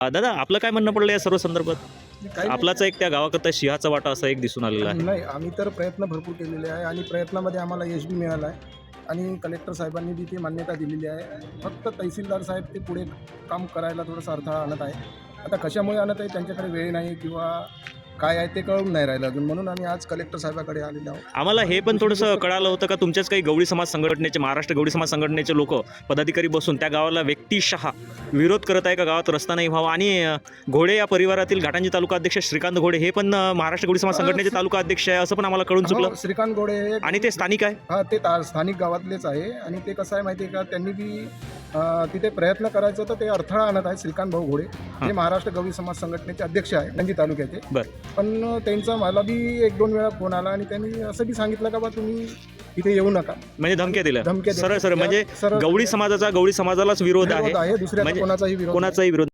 दादा आपलं काय म्हणणं पडलं या सर्व संदर्भात? काही आपलाच एक त्या गावाकरता सिंहाचा वाटा असा एक दिसून आलेला आहे. नाही, आम्ही तर प्रयत्न भरपूर केलेले आहे आणि प्रयत्नामध्ये आम्हाला यश बी मिळालं आहे आणि कलेक्टर साहेबांनी बी ती मान्यता दिलेली आहे. फक्त तहसीलदार साहेब ते पुढे काम करायला थोडासा अडथळा आणत आहे. आता कशामुळे आणत आहे त्यांच्याकडे वेळ नाही किंवा काय आहे ते कळून नाही राहिलं अजून, म्हणून आम्ही आज कलेक्टर साहेबाकडे आलेलो आहोत. आम्हाला हे पण थोडंसं कळालं होतं का तुमच्याच काही गवळी समाज संघटनेचे, महाराष्ट्र गवळी समाज संघटनेचे लोक पदाधिकारी बसून त्या गावाला व्यक्तिशः विरोध करत आहे का गावात रस्ता नाही व्हावा. आणि घोडे या परिवारातील घाटांजी तालुका अध्यक्ष श्रीकांत घोडे हे पण महाराष्ट्र गवळी समाज संघटनेचे तालुका अध्यक्ष आहे असं पण आम्हाला कळून चुकलं. हो, श्रीकांत गोडे आणि ते स्थानिक आहे. हा ते स्थानिक गावातलेच आहे आणि ते कसं आहे माहिती आहे का, त्यांनी बी तिथे प्रयत्न करायचं होतं, ते अडथळा आणत आहे. श्रीकांत भाऊ घोडे हे महाराष्ट्र गवळी समाज संघटनेचे अध्यक्ष आहे गंजी तालुक्याचे. बरं. पण त्यांचा मला बी 1-2 वेळा फोन आला आणि त्यांनी असं बी सांगितलं का बा तुम्ही इथे येऊ नका, म्हणजे धमक्या दिल्या. धमक्या दिल्या. सरळ सरळ म्हणजे सरळ- गवळी समाजाचा गवळी समाजालाच विरोध आहे, दुसऱ्या म्हणजे कोणाचाही विरोध नाही. कोणाचाही विरोध